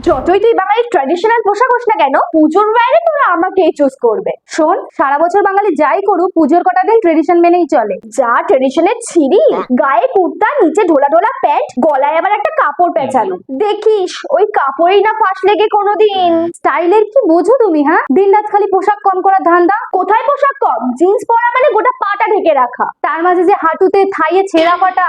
যতই তুই বাঙালির ট্র্যাডিশনাল পোশাক হোস না কেন, পুজোর বাইরে তোরা আমাকেই চুজ করবে। শোন, সারা বছর বাঙালি যাই করুক, পুজোর কটা দিন ট্রেডিশন মেনেই চলে। যা ট্রেডিশনের ছিরি, গায়ে কুর্তা, নিচে ঢোলা ঢোলা প্যান্ট, গলায় আবার একটা কাপড় পেঁচানো। দেখিস ওই কাপড়েই না ফাঁস লেগে কোনোদিন। স্টাইলের কি বোঝো তুমি? হ্যাঁ, দিন রাত খালি পোশাক কম করার ধান্দা। কোথায় পোশাক কম? জিন্স পরা মানে গোটা পাটা ঢেকে রাখা, তার মাঝে যে হাঁটুতে থাইয়ে ছেঁড়া ফাটা,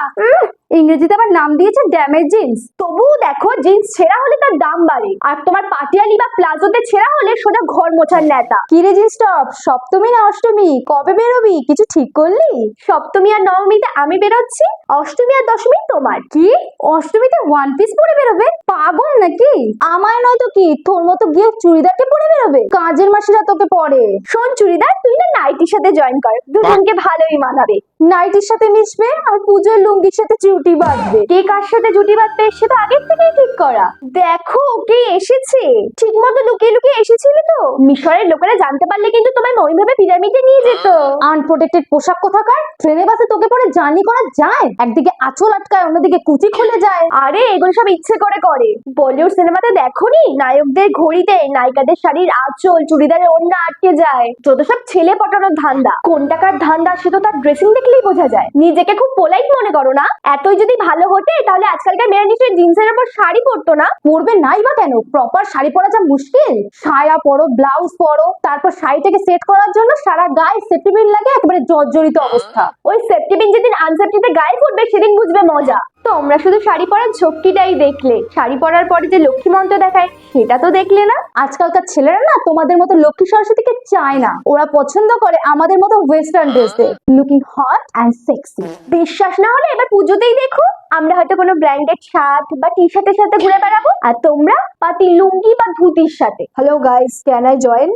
ইংরেজিতে আবার নাম দিয়েছে ড্যামেজ জিন্স। তবুও দেখো, জিন্স ছেঁড়া হলে তার দাম বাড়ে, আর তোমার পাটিয়ালি বা প্লাজোতে ছেঁড়া হলে সোজা ঘর মোছার নেতা। কিরে জিন্স টপ, সপ্তমী না অষ্টমী, কবে বেরোবি কিছু ঠিক করলি? সপ্তমী আর নবমীতে আমি বেরোচ্ছি, অষ্টমী আর দশমী তোমার। কি অষ্টমীতে ওয়ান পিস পরে বেরোবে? পাগল নাকি? আমায় নয় তো কি, তোর মতো গিয়ে চুড়িদারকে পরে বেরোবে? কাজের মাসিরা তোকে পরে। শোন চুড়িদার, তুই না নাইটির সাথে জয়েন কর, দুজনকে ভালোই মানাবে। নাইটির সাথে মিশবে আর পুজোর লুঙ্গির সাথে জুটি বাঁধবে। কে কার সাথে জুটি বাঁধবে সে তো আগের থেকেই ঠিক করা। দেখো কে এসেছে, ঠিক মতো লুকিয়ে লুকিয়ে এসেছিলে তো। মিশরের লোকেরা জানতে পারলে কিন্তু তোমায় ওইভাবে পিরামিডে নিয়ে যেত। আনপ্রোটেক্টেড পোশাক কোথাকার। ট্রেনে বাসে তোকে পরে জার্নি করা যায়? একদিকে আঁচল আটকায়, অন্যদিকে কুচি খুলে যায়। আরে এগুলো সব ইচ্ছে করে করে। বলিউড সিনেমাতে দেখোনি, নায়কদের ঘড়িতে নায়িকাদের শাড়ির আঁচল, চুড়িদারের ওড়না আটকে যায়। যত সব ছেলে পটানোর ধান্দা। কোন টাকার ধান্দা সে তো তার ড্রেসিং দেখলেই বোঝা যায়। নিজেকে খুব পোলাইট মনে করো না? এতই যদি ভালো হতে তাহলে আজকালকার মেয়েরা নিশ্চয়ই জিন্সের উপর শাড়ি পরতো না। পরবে নাই বা কেন? প্রপার শাড়ি পরা যা মুশকিল। সায়া পরো, ব্লাউজ পরো, তারপর শাড়িটাকে সেট করার জন্য সারা গায়ে সেফটি পিন লাগে, একেবারে জর্জরিত অবস্থা। ওই সেফটি পিন যেদিন আনসেফটিতে গায়ে পড়বে সেদিন বুঝবে মজা। তোমরা শুধু শাড়ি পরার ঝক্কিটাই দেখলে, শাড়ি পরার পরে যে লক্ষ্মী মন্ত্র দেখায় সেটা তো দেখলে না। আজকালকার ছেলেরা না তোমাদের মতো লক্ষ্মী সরস্বতীকে চায় না, ওরা পছন্দ করে আমাদের মতো ওয়েস্টার্ন ড্রেসে, লুকিং হট অ্যান্ড সেক্সি। বিশ্বাস না হলে এবার পুজোতেই দেখো, আমরা হয়তো কোনো ব্র্যান্ডেড শার্ট বা টি শার্টের সাথে ঘুরে বেড়াবো, আর তোমরা পাতি লুঙ্গি বা ধুতির সাথে। Hello guys, can I join?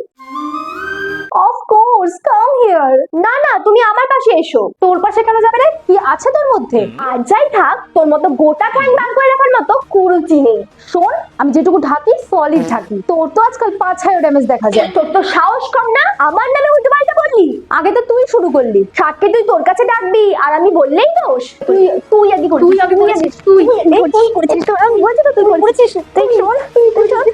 Of course, come here. না না, তুমি আমার পাশে এসো। তোর পাশে কেন যাবে রে? কি আছে তোর মধ্যে? আর যাই থাক, তোর মতো গোটা ঠ্যাং বার করে রাখার মতো কুরুচি নেই। শোন, আমি যেটুকু ঢাকি সলিড ঢাকি। তোর তো আজকাল পাছায় ড্যামেজ দেখা যায়। তোর তো সাহস কম না, আমার নামে উল্টো পাল্টা বললি। আগে তো তুই শুরু করলি। শার্টকে তুই তোর কাছে ডাকবি আর আমি বললেই দোষ। তুই তুই আগে করছিস। তুই আগে করেছিস। তুই করেছিস। আমি বলছি তো তুই করেছিস। তুই শোন, তুই শোন,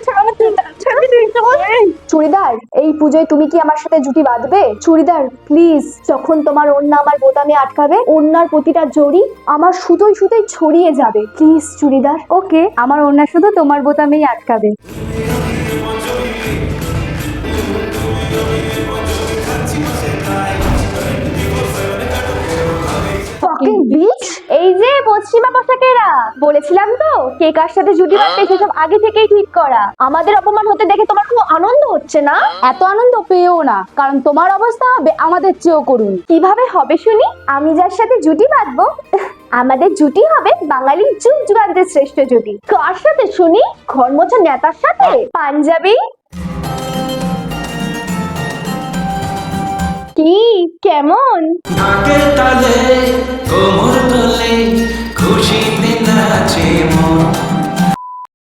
চুড়িদার, এই পুজোয় তুমি কি আমার সাথে জুটি বাঁধবে? চুড়িদার প্লিজ, যখন তোমার ওড়না আমার বোতামে আটকাবে, ওড়নার প্রতিটা জড়ি আমার সুতোয় সুতোয় ছড়িয়ে যাবে। প্লিজ চুড়িদার। ওকে, আমার ওড়না শুধু তোমার বোতামেই আটকাবে। এই যে পশ্চিমা পোশাকেরা, বলেছিলাম তো কে কার সাথে জুটি বাঁধবে সেসব আগে থেকেই ঠিক করা। আমাদের অপমান হতে দেখে তোমার খুব আনন্দ হচ্ছে না? এত আনন্দ পেও না, কারণ তোমার অবস্থা হবে আমাদের চেয়েও করুন। কিভাবে হবে শুনি? আমি যার সাথে জুটি বাঁধবো, আমাদের জুটি হবে বাঙালির যুগ যুগান্তের শ্রেষ্ঠ জুটি। কার সাথে শুনি? ঘর মোছা নেতার সাথে? পাঞ্জাবি? কি কেমন? ঢাকের তালে কোমর তোলে খুশিতে নাচে মন।